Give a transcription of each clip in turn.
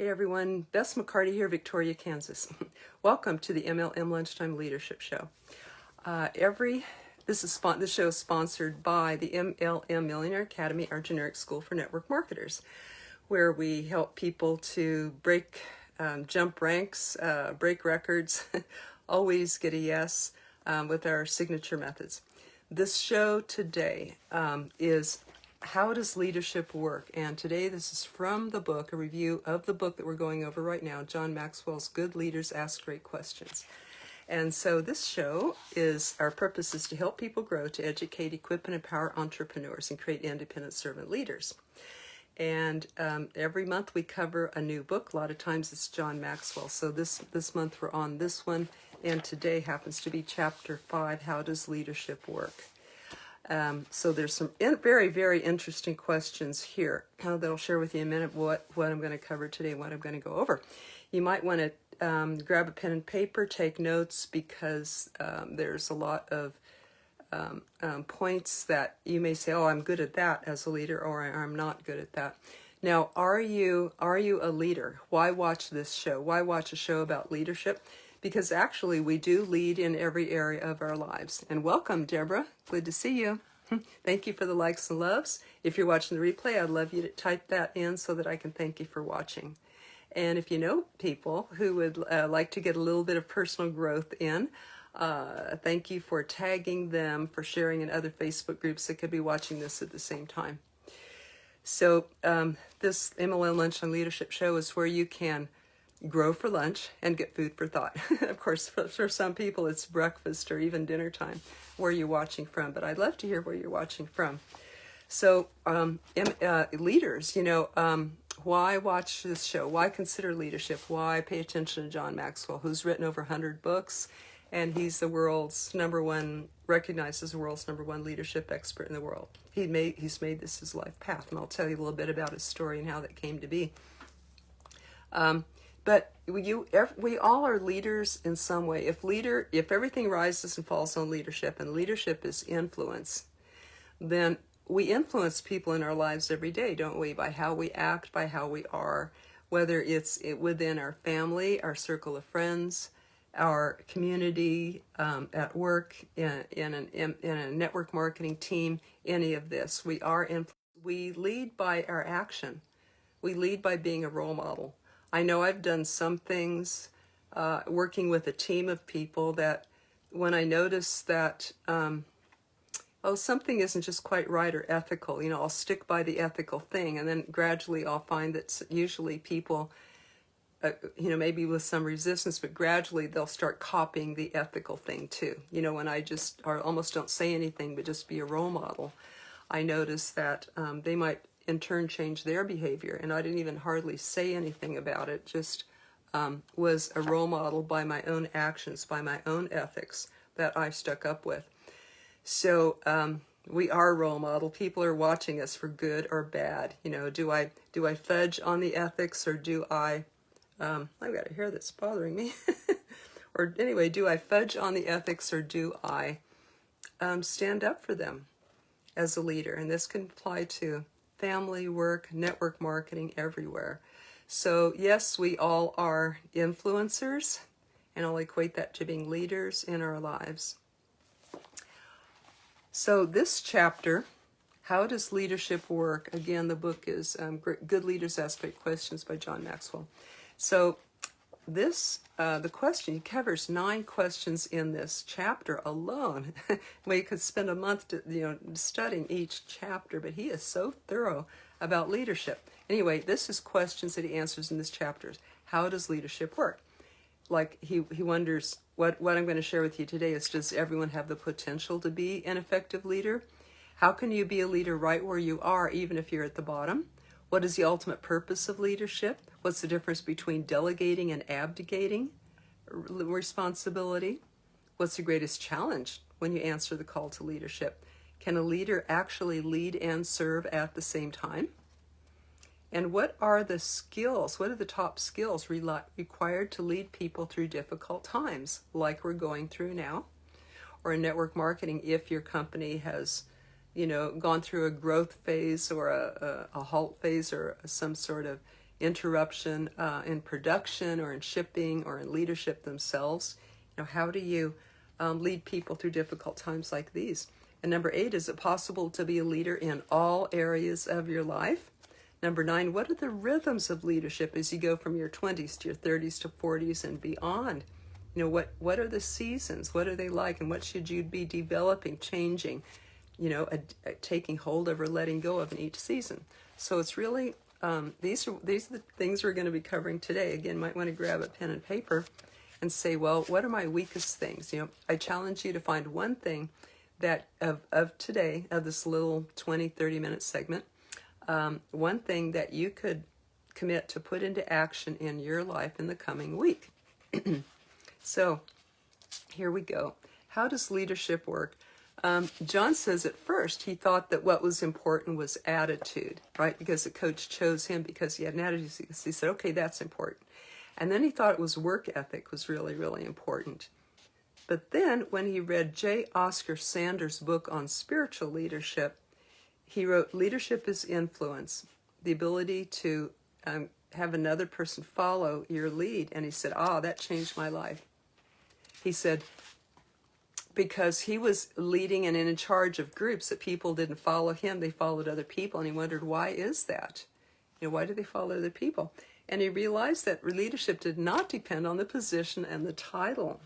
Hey everyone, Bess McCarty here, Victoria, Kansas. Welcome to the MLM Lunchtime Leadership Show. This show is sponsored by the MLM Millionaire Academy, our generic school for network marketers, where we help people to jump ranks, break records, always get a yes with our signature methods. This show today is How Does Leadership Work? And today this is from the book, a review of the book that we're going over right now, John Maxwell's Good Leaders Ask Great Questions. And so this show our purpose is to help people grow, to educate, equip, and empower entrepreneurs and create independent servant leaders. And every month we cover a new book. A lot of times it's John Maxwell. So this month we're on this one. And today happens to be Chapter 5, How Does Leadership Work? So there's some very, very interesting questions here that I'll share with you in a minute what I'm going to cover today and what I'm going to go over. You might want to grab a pen and paper, take notes, because there's a lot of points that you may say, oh, I'm good at that as a leader, or I'm not good at that. Now, are you a leader? Why watch this show? Why watch a show about leadership? Because actually we do lead in every area of our lives. And welcome, Deborah. Good to see you. Thank you for the likes and loves. If you're watching the replay, I'd love you to type that in so that I can thank you for watching. And if you know people who would like to get a little bit of personal growth in, thank you for tagging them, for sharing in other Facebook groups that could be watching this at the same time. So this MLM Lunchtime Leadership Show is where you can grow for lunch and get food for thought. Of course, for some people, it's breakfast or even dinner time where you're watching from, but I'd love to hear where you're watching from. So leaders, why watch this show? Why consider leadership? Why pay attention to John Maxwell, who's written over 100 books, and he's recognized as the world's number one leadership expert in the world. He's made this his life path, and I'll tell you a little bit about his story and how that came to be. But we all are leaders in some way. If everything rises and falls on leadership, and leadership is influence, then we influence people in our lives every day, don't we? By how we act, by how we are, whether it's within our family, our circle of friends, our community, at work, in a network marketing team, any of this. We lead by our action. We lead by being a role model. I know I've done some things working with a team of people that when I notice that, something isn't just quite right or ethical, I'll stick by the ethical thing, and then gradually I'll find that usually people, maybe with some resistance, but gradually they'll start copying the ethical thing too. When I just almost don't say anything but just be a role model, I notice that they might in turn change their behavior, and I didn't even hardly say anything about it, just was a role model by my own actions, by my own ethics that I stuck up with. So we are a role model. People are watching us for good or bad. Do I fudge on the ethics, or do I I've got a hair that's bothering me. Or anyway, do I fudge on the ethics, or do I stand up for them as a leader? And this can apply to family, work, network marketing, everywhere. So yes, we all are influencers, and I'll equate that to being leaders in our lives. So this chapter, How Does Leadership Work? Again, the book is Good Leaders Ask Great Questions by John Maxwell. So the question, he covers 9 questions in this chapter alone. We could spend a month studying each chapter, but he is so thorough about leadership. Anyway, this is questions that he answers in this chapter. How does leadership work? Like he wonders, what I'm going to share with you today is, does everyone have the potential to be an effective leader? How can you be a leader right where you are, even if you're at the bottom? What is the ultimate purpose of leadership? What's the difference between delegating and abdicating responsibility? What's the greatest challenge when you answer the call to leadership? Can a leader actually lead and serve at the same time? And what are the skills? What are the top skills required to lead people through difficult times, like we're going through now? Or in network marketing, if your company has gone through a growth phase, or a halt phase, or some sort of interruption in production or in shipping or in leadership themselves. How do you lead people through difficult times like these? And number 8, is it possible to be a leader in all areas of your life? Number 9, what are the rhythms of leadership as you go from your 20s to your 30s to 40s and beyond? What are the seasons? What are they like? And what should you be developing, changing, taking hold of or letting go of in each season? So it's really, these are the things we're going to be covering today. Again, might want to grab a pen and paper and say, well, what are my weakest things? I challenge you to find one thing that of today, of this little 20-30 minute segment, one thing that you could commit to put into action in your life in the coming week. So here we go. How does leadership work? John says at first he thought that what was important was attitude, right? Because the coach chose him because he had an attitude. So he said, okay, that's important. And then he thought it was work ethic was really, really important. But then when he read J. Oscar Sanders' book on spiritual leadership, he wrote, leadership is influence, the ability to have another person follow your lead. And he said, that changed my life. He said, because he was leading and in charge of groups that people didn't follow him, they followed other people. And he wondered, why is that? Why do they follow other people? And he realized that leadership did not depend on the position and the title.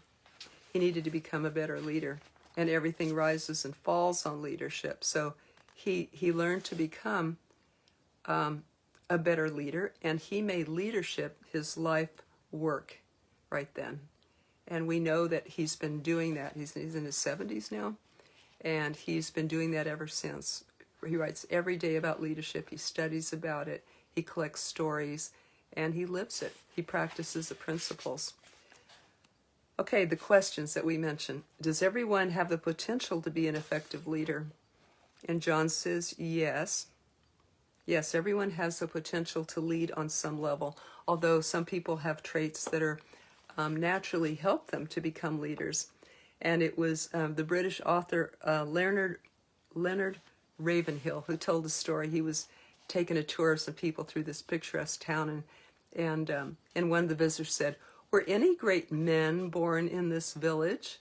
He needed to become a better leader. And everything rises and falls on leadership. So he learned to become a better leader. And he made leadership his life work right then. And we know that he's been doing that. He's in his 70s now. And he's been doing that ever since. He writes every day about leadership. He studies about it. He collects stories. And he lives it. He practices the principles. Okay, the questions that we mentioned. Does everyone have the potential to be an effective leader? And John says, yes. Yes, everyone has the potential to lead on some level, although some people have traits that are naturally help them to become leaders. And it was the British author Leonard Ravenhill who told the story. He was taking a tour of some people through this picturesque town, and one of the visitors said, were any great men born in this village?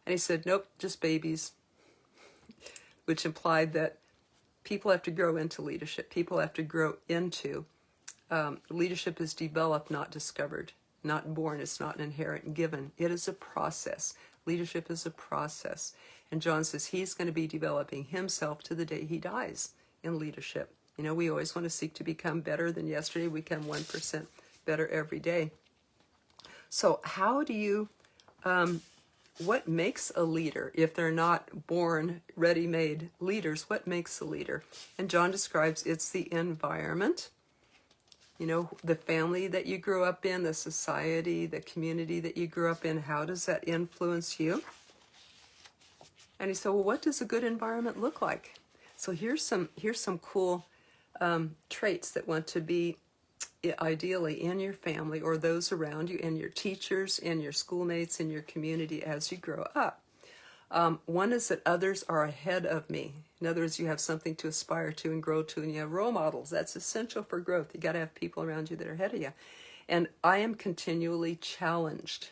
And he said, nope, just babies, which implied that people have to grow into leadership. People have to grow into leadership is developed, not discovered, not born. It's not an inherent given. It is a process. Leadership is a process. And John says he's going to be developing himself to the day he dies in leadership. We always want to seek to become better than yesterday. We become 1% better every day. So how do you, what makes a leader? If they're not born, ready-made leaders, what makes a leader? And John describes it's the environment, the family that you grew up in, the society, the community that you grew up in. How does that influence you? And he said, well, what does a good environment look like? So here's some cool traits that want to be ideally in your family or those around you, in your teachers, in your schoolmates, in your community as you grow up. One is that others are ahead of me. In other words, you have something to aspire to and grow to, and you have role models. That's essential for growth. You got to have people around you that are ahead of you. And I am continually challenged,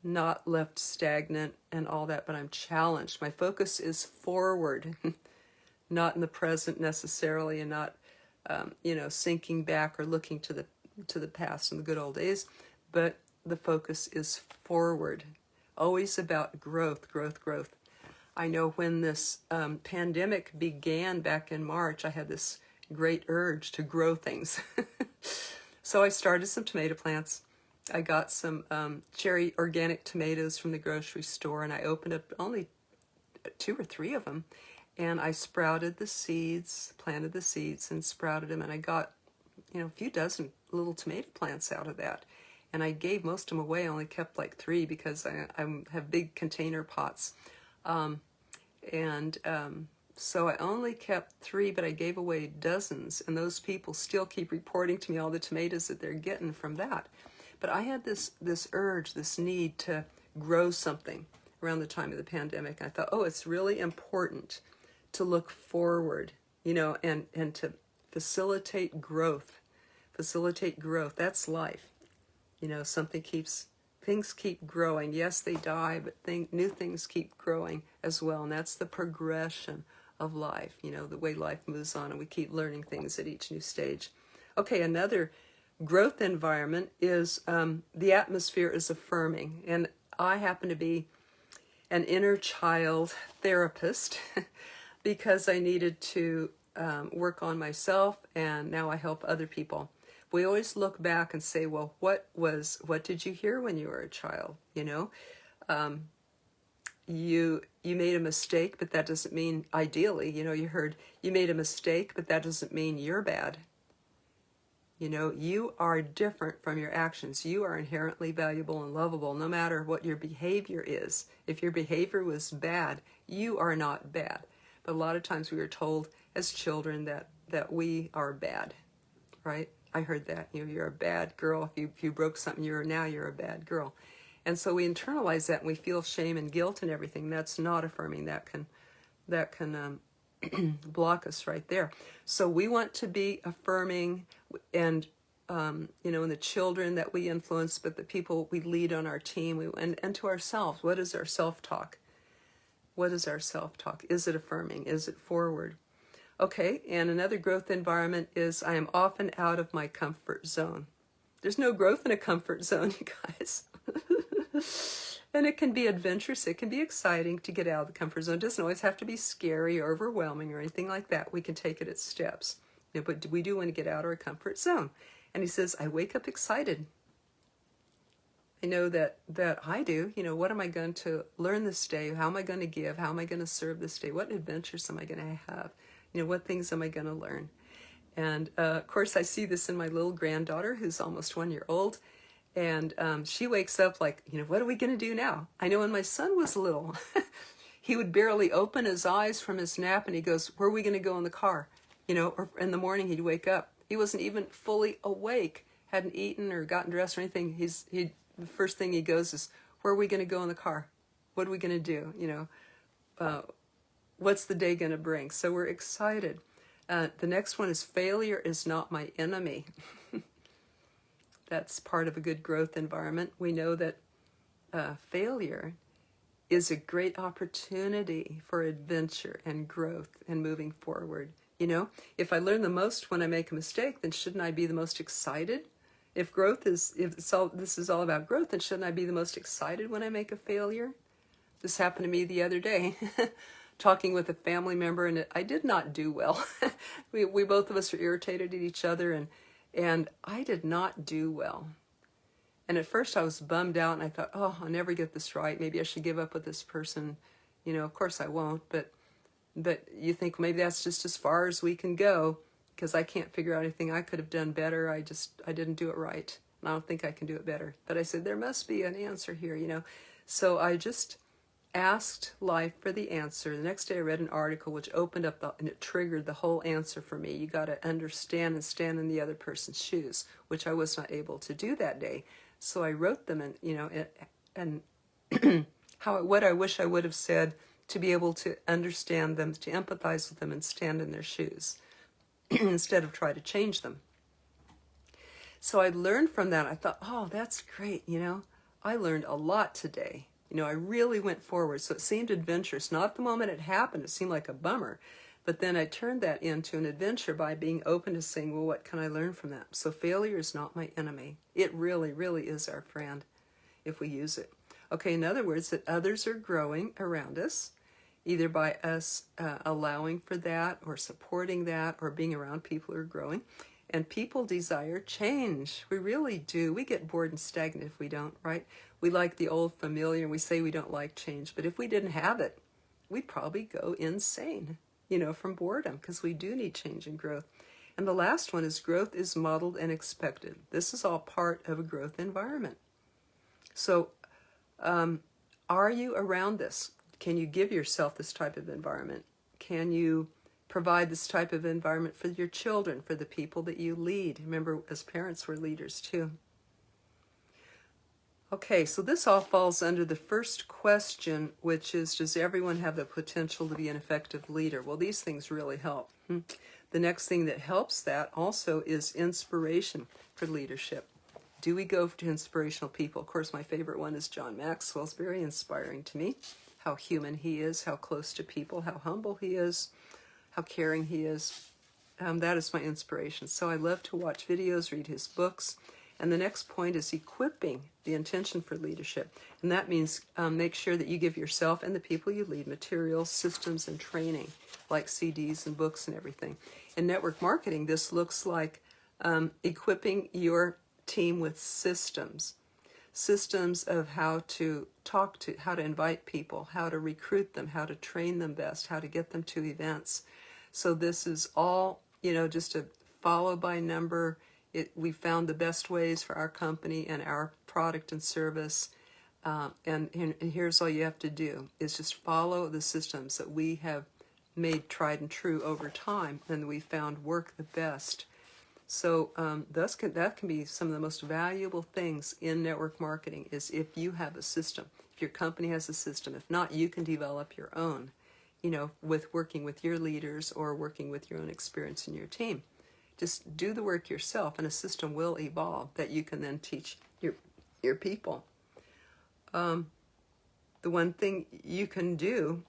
not left stagnant and all that, but I'm challenged. My focus is forward, not in the present necessarily, and not sinking back or looking to the past and the good old days, but the focus is forward, always about growth. I know when this pandemic began back in March, I had this great urge to grow things. So I started some tomato plants. I got some cherry organic tomatoes from the grocery store, and I opened up only 2 or 3 of them. And I sprouted the seeds, planted the seeds and sprouted them. And I got, a few dozen little tomato plants out of that. And I gave most of them away. I only kept like 3 because I have big container pots. So I only kept 3, but I gave away dozens. And those people still keep reporting to me all the tomatoes that they're getting from that. But I had this urge, this need to grow something around the time of the pandemic. I thought, it's really important to look forward, and to facilitate growth facilitate growth. That's life. You know, things keep growing. Yes, they die, but new things keep growing as well. And that's the progression of life, you know, the way life moves on, and we keep learning things at each new stage. Okay, another growth environment is the atmosphere is affirming. And I happen to be an inner child therapist because I needed to work on myself, and now I help other people. We always look back and say, well, what did you hear when you were a child? You know, you made a mistake, but that doesn't mean, ideally, you know, you heard you made a mistake, but that doesn't mean you're bad. You know, you are different from your actions. You are inherently valuable and lovable, no matter what your behavior is. If your behavior was bad, you are not bad. But a lot of times we were told as children that we are bad, right? I heard that, you know, you're a bad girl. If you broke something, you're a bad girl. And so we internalize that, and we feel shame and guilt and everything. That's not affirming. That can block us right there. So we want to be affirming, and you know, in the children that we influence, but the people we lead on our team, and to ourselves. What is our self-talk? What is our self-talk? Is it affirming? Is it forward? Okay, and another growth environment is I am often out of my comfort zone. There's no growth in a comfort zone, you guys. And it can be adventurous, it can be exciting to get out of the comfort zone. It doesn't always have to be scary or overwhelming or anything like that. We can take it at steps. You know, but we do want to get out of our comfort zone. And he says, I wake up excited. I know that I do. You know, what am I going to learn this day? How am I going to give? How am I going to serve this day? What adventures am I going to have? You know, what things am I going to learn? And of course, I see this in my little granddaughter, who's almost 1 year old. And she wakes up like, you know, what are we going to do now? I know when my son was little, he would barely open his eyes from his nap, and he goes, where are we going to go in the car? You know, or in the morning he'd wake up. He wasn't even fully awake, hadn't eaten or gotten dressed or anything. The first thing he goes is, where are we going to go in the car? What are we going to do? You know, what's the day going to bring? So we're excited. The next one is failure is not my enemy. That's part of a good growth environment. We know that failure is a great opportunity for adventure and growth and moving forward. You know, if I learn the most when I make a mistake, then shouldn't I be the most excited? If this is all about growth, then shouldn't I be the most excited when I make a failure? This happened to me the other day, talking with a family member, and I did not do well. we both of us were irritated at each other, and I did not do well. And at first I was bummed out, and I thought, oh, I'll never get this right. Maybe I should give up with this person. You know, of course I won't, but you think maybe that's just as far as we can go, because I can't figure out anything I could have done better. I didn't do it right, and I don't think I can do it better. But I said, there must be an answer here, you know. So I just asked life for the answer. The next day I read an article which opened up and it triggered the whole answer for me. You got to understand and stand in the other person's shoes, which I was not able to do that day. So I wrote them, and you know, and what I wish I would have said to be able to understand them, to empathize with them, and stand in their shoes instead of try to change them. So I learned from that. I thought, oh, that's great. You know, I learned a lot today. You know, I really went forward. So it seemed adventurous. Not the moment it happened. It seemed like a bummer. But then I turned that into an adventure by being open to saying, well, what can I learn from that? So failure is not my enemy. It really, really is our friend if we use it. Okay, in other words, that others are growing around us, either by us allowing for that or supporting that or being around people who are growing. And people desire change. We really do. We get bored and stagnant if we don't, right? We like the old familiar, and we say we don't like change. But if we didn't have it, we'd probably go insane, you know, from boredom, because we do need change and growth. And the last one is growth is modeled and expected. This is all part of a growth environment. So are you around this? Can you give yourself this type of environment? Can you provide this type of environment for your children, for the people that you lead? Remember, as parents, we're leaders too. Okay, so this all falls under the first question, which is, does everyone have the potential to be an effective leader? Well, these things really help. The next thing that helps that also is inspiration for leadership. Do we go to inspirational people? Of course, my favorite one is John Maxwell. It's very inspiring to me. How human he is, how close to people, how humble he is, how caring he is. That is my inspiration. So I love to watch videos, read his books. And the next point is equipping the intention for leadership. And that means make sure that you give yourself and the people you lead materials, systems, and training, like CDs and books and everything. In network marketing, this looks like equipping your team with systems of how to talk to, how to invite people, how to recruit them, how to train them best, how to get them to events. So this is all, just a follow by number. We found the best ways for our company and our product and service. And here's all you have to do is just follow the systems that we have made tried and true over time and we found work the best. So that can be some of the most valuable things in network marketing is if you have a system, if your company has a system. If not, you can develop your own, with working with your leaders or working with your own experience in your team. Just do the work yourself and a system will evolve that you can then teach your people. The one thing you can do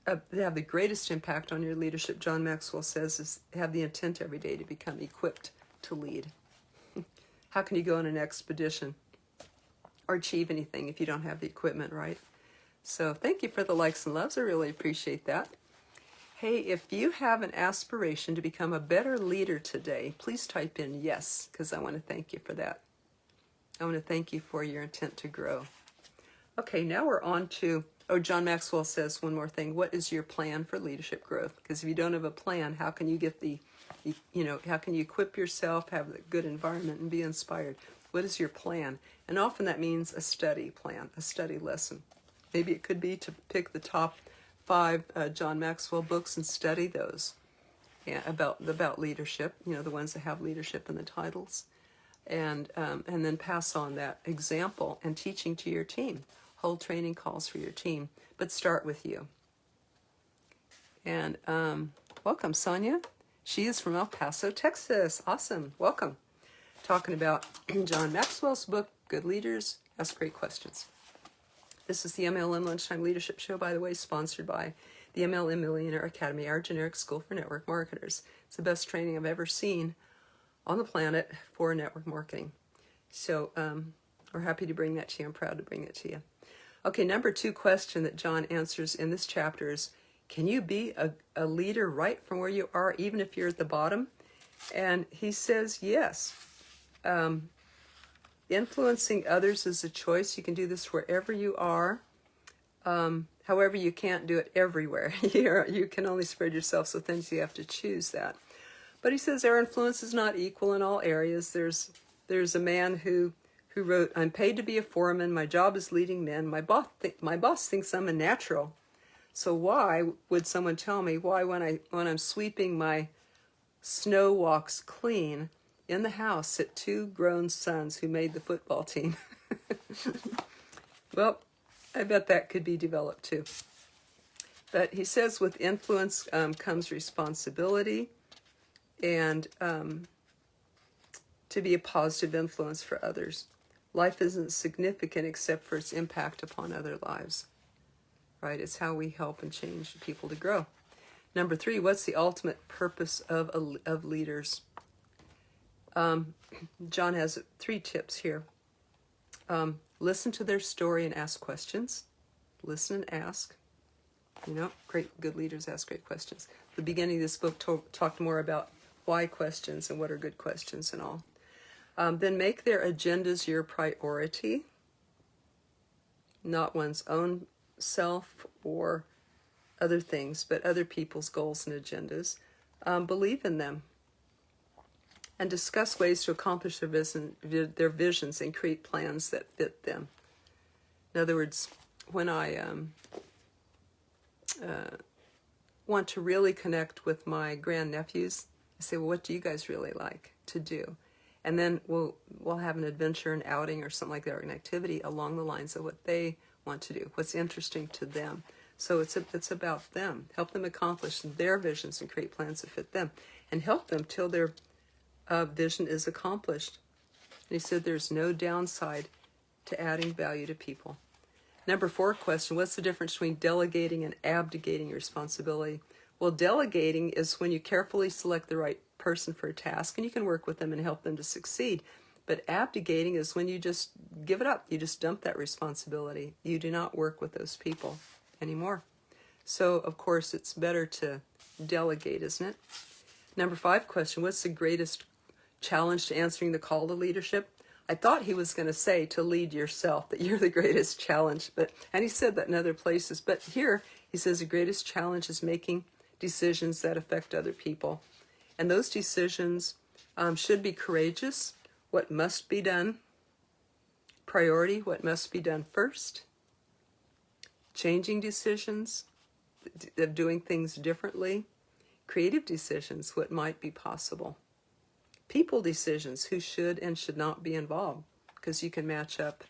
to have the greatest impact on your leadership, John Maxwell says, is have the intent every day to become equipped to lead. How can you go on an expedition or achieve anything if you don't have the equipment, right? So thank you for the likes and loves. I really appreciate that. Hey, if you have an aspiration to become a better leader today, please type in yes, because I want to thank you for that. I want to thank you for your intent to grow. Okay, now we're on to, John Maxwell says one more thing. What is your plan for leadership growth? Because if you don't have a plan, how can you get how can you equip yourself, have a good environment, and be inspired? What is your plan? And often that means a study plan, a study lesson. Maybe it could be to pick the top 5 John Maxwell books and study those about leadership, the ones that have leadership in the titles, and then pass on that example and teaching to your team. Hold training calls for your team, but start with you. And welcome, Sonia. She is from El Paso, Texas. Awesome. Welcome. Talking about John Maxwell's book, Good Leaders Ask Great Questions. This is the MLM Lunchtime Leadership Show, by the way, sponsored by the MLM Millionaire Academy, our generic school for network marketers. It's the best training I've ever seen on the planet for network marketing. So we're happy to bring that to you. I'm proud to bring it to you. Okay, number 2 question that John answers in this chapter is, can you be a leader right from where you are, even if you're at the bottom? And he says, yes. Influencing others is a choice. You can do this wherever you are. However, you can't do it everywhere. You can only spread yourself so thin, so you have to choose that. But he says our influence is not equal in all areas. There's a man who wrote, I'm paid to be a foreman. My job is leading men. My boss thinks I'm a natural. So why would someone tell me why when I'm sweeping my snow walks clean in the house sit 2 grown sons who made the football team? Well, I bet that could be developed too. But he says with influence comes responsibility and to be a positive influence for others. Life isn't significant except for its impact upon other lives, right? It's how we help and change people to grow. Number 3, what's the ultimate purpose of leaders? John has 3 tips here. Listen to their story and ask questions. Listen and ask. Good leaders ask great questions. The beginning of this book talked more about why questions and what are good questions and all. Then make their agendas your priority, not one's own self or other things, but other people's goals and agendas. Believe in them. And discuss ways to accomplish their visions and create plans that fit them. In other words, when I want to really connect with my grandnephews, I say, well, what do you guys really like to do? And then we'll have an adventure, an outing or something like that, or an activity along the lines of what they want to do, what's interesting to them. So it's about them. Help them accomplish their visions and create plans that fit them, and help them till their vision is accomplished. And he said there's no downside to adding value to people. Number 4 question, what's the difference between delegating and abdicating responsibility? Well, delegating is when you carefully select the right person for a task and you can work with them and help them to succeed. But abdicating is when you just give it up. You just dump that responsibility. You do not work with those people anymore. So, of course, it's better to delegate, isn't it? Number 5 question, what's the greatest challenge to answering the call to leadership? I thought he was going to say to lead yourself, that you're the greatest challenge. And he said that in other places. But here he says the greatest challenge is making decisions that affect other people. And those decisions should be courageous. What must be done? Priority, what must be done first? Changing decisions, of doing things differently. Creative decisions, what might be possible. People decisions, who should and should not be involved, because you can match up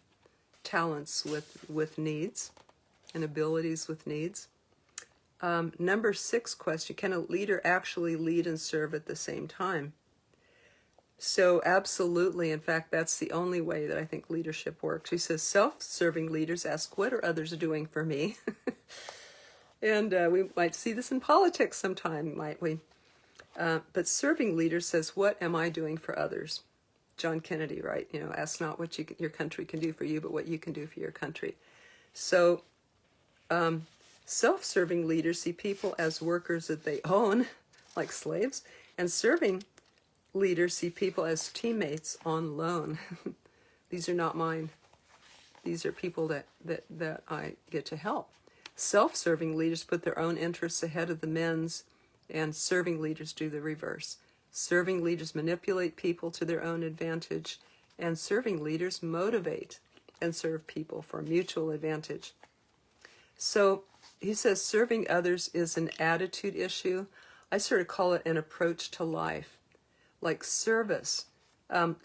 talents with needs and abilities with needs. Number 6 question, can a leader actually lead and serve at the same time? So absolutely, in fact, that's the only way that I think leadership works. He says self-serving leaders ask, what are others doing for me? And we might see this in politics sometime, might we? But serving leaders says, what am I doing for others? John Kennedy, right? Ask not what your country can do for you, but what you can do for your country. So self-serving leaders see people as workers that they own, like slaves, and serving leaders see people as teammates on loan. These are not mine. These are people that I get to help. Self-serving leaders put their own interests ahead of the men's, and serving leaders do the reverse. Serving leaders manipulate people to their own advantage, and serving leaders motivate and serve people for mutual advantage. So he says serving others is an attitude issue. I sort of call it an approach to life, like service.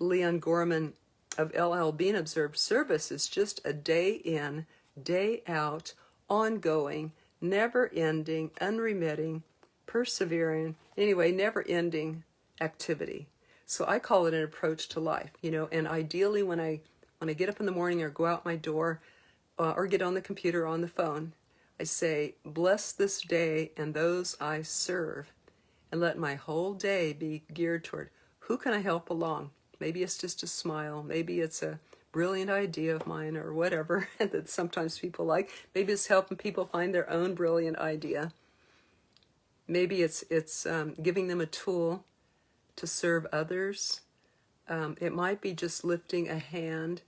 Leon Gorman of L.L. Bean observed, service is just a day in, day out, ongoing, never-ending, unremitting, persevering, anyway, never-ending activity. So I call it an approach to life, and ideally when I get up in the morning or go out my door or get on the computer or on the phone, I say, bless this day and those I serve, and let my whole day be geared toward who can I help along. Maybe it's just a smile. Maybe it's a brilliant idea of mine or whatever that sometimes people like. Maybe it's helping people find their own brilliant idea. Maybe it's giving them a tool to serve others. It might be just lifting a hand,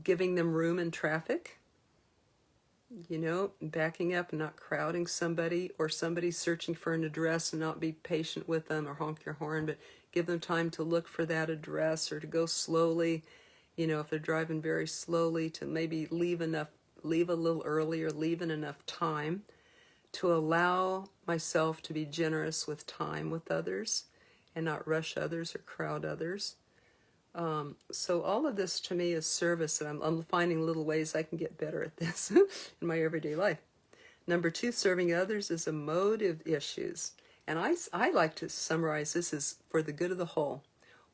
giving them room in traffic, backing up and not crowding somebody, or somebody searching for an address and not be patient with them or honk your horn, but give them time to look for that address, or to go slowly, if they're driving very slowly, to maybe leave a little early, or leave in enough time to allow myself to be generous with time with others and not rush others or crowd others. So all of this to me is service, and I'm finding little ways I can get better at this in my everyday life. Number 2, serving others is a motive issues. And I like to summarize this as for the good of the whole.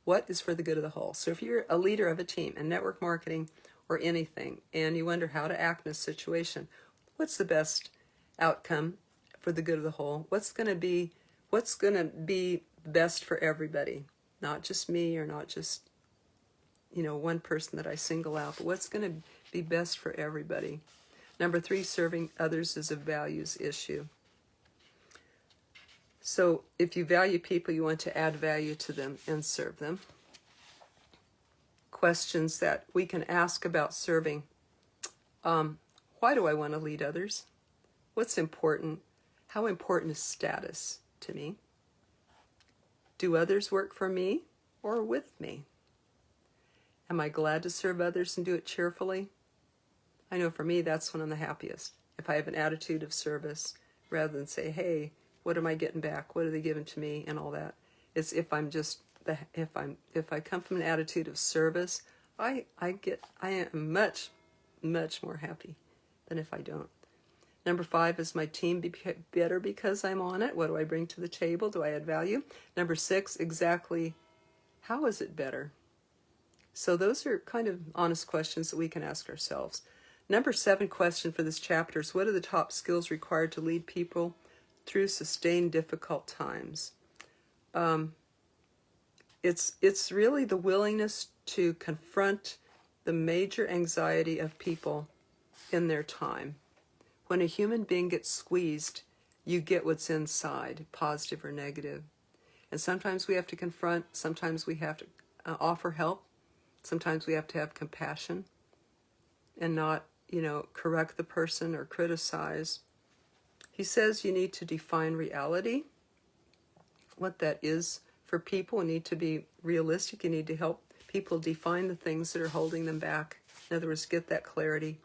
What is for the good of the whole? So if you're a leader of a team in network marketing or anything, and you wonder how to act in a situation, what's the best outcome for the good of the whole? What's going to be best for everybody? Not just me, or not just one person that I single out, but what's going to be best for everybody. Number 3, serving others is a values issue. So if you value people, you want to add value to them and serve them. Questions that we can ask about serving. Why do I want to lead others? What's important? How important is status to me? Do others work for me or with me? Am I glad to serve others and do it cheerfully? I know for me, that's when I'm the happiest. If I have an attitude of service, rather than say, hey, what am I getting back? What are they giving to me? And all that. It's if I come from an attitude of service, I am much, much more happy than if I don't. Number 5, is my team better because I'm on it? What do I bring to the table? Do I add value? Number 6, exactly how is it better? So those are kind of honest questions that we can ask ourselves. Number 7 question for this chapter is, what are the top skills required to lead people through sustained difficult times? It's really the willingness to confront the major anxiety of people in their time. When a human being gets squeezed, you get what's inside, positive or negative. And sometimes we have to confront, sometimes we have to offer help, sometimes we have to have compassion and not, correct the person or criticize. He says you need to define reality, what that is for people. You need to be realistic. You need to help people define the things that are holding them back. In other words, get that clarity.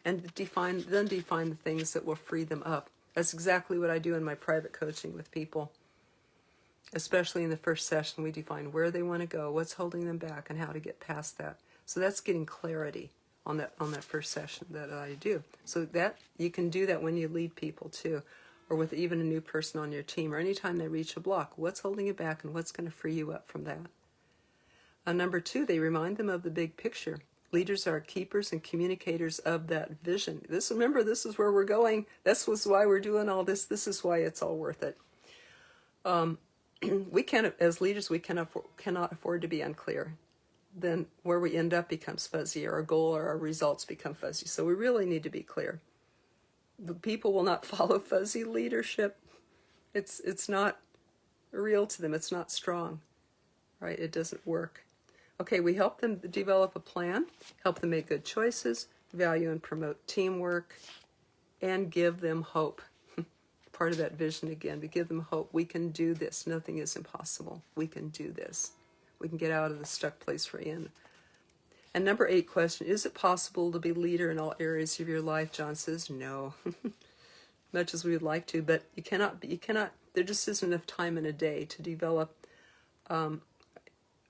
And define the things that will free them up. That's exactly what I do in my private coaching with people. Especially in the first session, we define where they want to go, what's holding them back, and how to get past that. So that's getting clarity on that first session that I do. So that you can do that when you lead people too, or with even a new person on your team, or anytime they reach a block. What's holding you back, and what's going to free you up from that? Number 2, they remind them of the big picture. Leaders are keepers and communicators of that vision. Remember, this is where we're going. This was why we're doing all this. This is why it's all worth it. We can't, as leaders, we cannot afford to be unclear. Then where we end up becomes fuzzy, or our goal or our results become fuzzy. So we really need to be clear. The people will not follow fuzzy leadership. It's not real to them. It's not strong, right? It doesn't work. Okay, we help them develop a plan, help them make good choices, value and promote teamwork, and give them hope. Part of that vision again, to give them hope. We can do this. Nothing is impossible. We can do this. We can get out of the stuck place we're in. And number 8 question, is it possible to be leader in all areas of your life? John says no. Much as we would like to, but you cannot, there just isn't enough time in a day to develop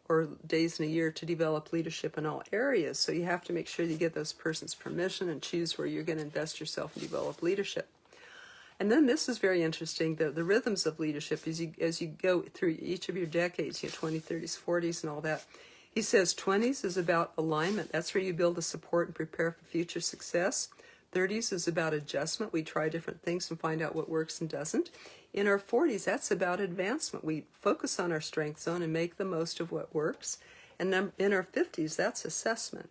or days in a year to develop leadership in all areas. So you have to make sure you get those person's permission and choose where you're going to invest yourself and develop leadership. And then this is very interesting, the rhythms of leadership as you go through each of your decades, 20s, 30s, 40s, and all that. He says 20s is about alignment. That's where you build the support and prepare for future success. 30s is about adjustment. We try different things and find out what works and doesn't. In our 40s, that's about advancement. We focus on our strength zone and make the most of what works. And then in our 50s, that's assessment.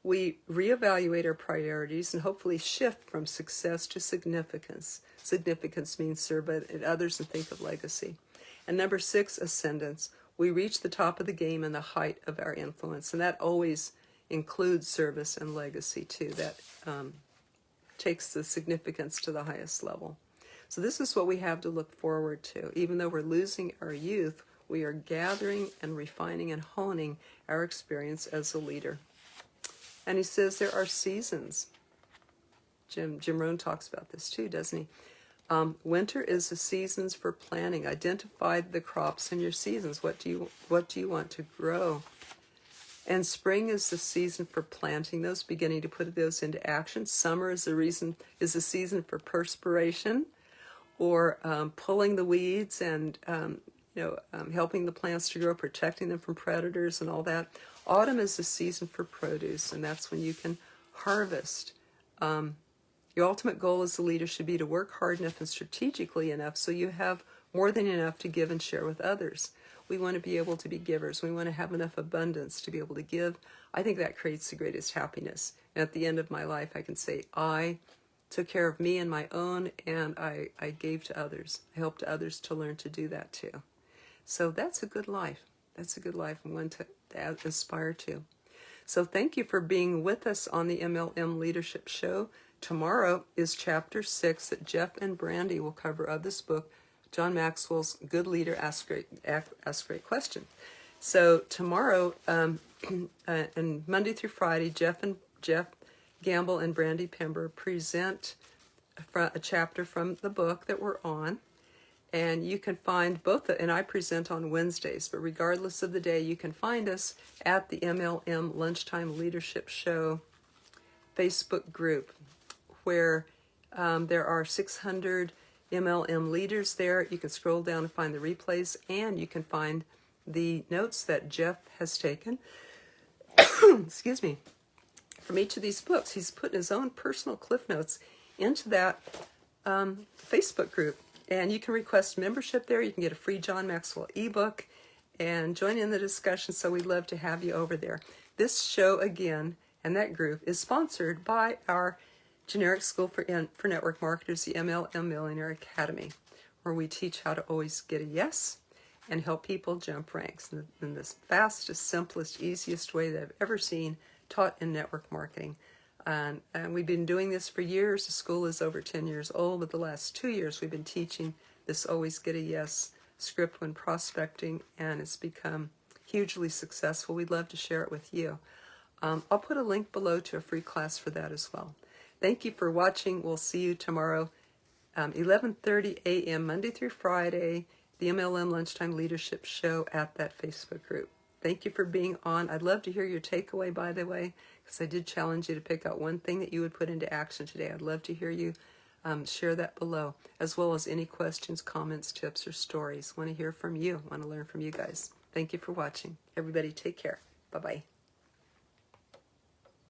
We reevaluate our priorities and hopefully shift from success to significance. Significance means serve others and think of legacy. And number 6, ascendance. We reach the top of the game and the height of our influence. And that always includes service and legacy too. That takes the significance to the highest level. So this is what we have to look forward to. Even though we're losing our youth, we are gathering and refining and honing our experience as a leader. And he says there are seasons. Jim Rohn talks about this too, doesn't he? Winter is the seasons for planting. Identify the crops in your seasons. What do you want to grow? And spring is the season for planting those, beginning to put those into action. Summer is the season for perspiration, or pulling the weeds and helping the plants to grow, protecting them from predators and all that. Autumn is the season for produce, and that's when you can harvest. Your ultimate goal as a leader should be to work hard enough and strategically enough so you have more than enough to give and share with others. We want to be able to be givers. We want to have enough abundance to be able to give. I think that creates the greatest happiness. And at the end of my life, I can say, I took care of me and my own, and I gave to others. I helped others to learn to do that too. So that's a good life. That's a good life and one to aspire to. So thank you for being with us on the MLM Leadership Show. Tomorrow is Chapter 6 that Jeff and Brandy will cover of this book, John Maxwell's Good Leader Ask Great Question. So tomorrow, and Monday through Friday, Jeff Gamble and Brandy Pember present a chapter from the book that we're on. And you can find both, and I present on Wednesdays, but regardless of the day, you can find us at the MLM Lunchtime Leadership Show Facebook group, where There are 600 MLM leaders there. You can scroll down and find the replays, and you can find the notes that Jeff has taken, excuse me, from each of these books. He's put his own personal cliff notes into that Facebook group, and you can request membership there. You can get a free John Maxwell ebook and join in the discussion, so we'd love to have you over there. This show, again, and that group is sponsored by our generic school for network marketers, the MLM Millionaire Academy, where we teach how to always get a yes and help people jump ranks in the fastest, simplest, easiest way that I've ever seen taught in network marketing. And we've been doing this for years. The school is over 10 years old, but the last 2 years we've been teaching this always get a yes script when prospecting, and it's become hugely successful. We'd love to share it with you. I'll put a link below to a free class for that as well. Thank you for watching. We'll see you tomorrow, 11:30 a.m. Monday through Friday, the MLM Lunchtime Leadership Show at that Facebook group. Thank you for being on. I'd love to hear your takeaway, by the way, because I did challenge you to pick out one thing that you would put into action today. I'd love to hear you share that below, as well as any questions, comments, tips, or stories. Want to hear from you. Want to learn from you guys. Thank you for watching. Everybody take care. Bye-bye.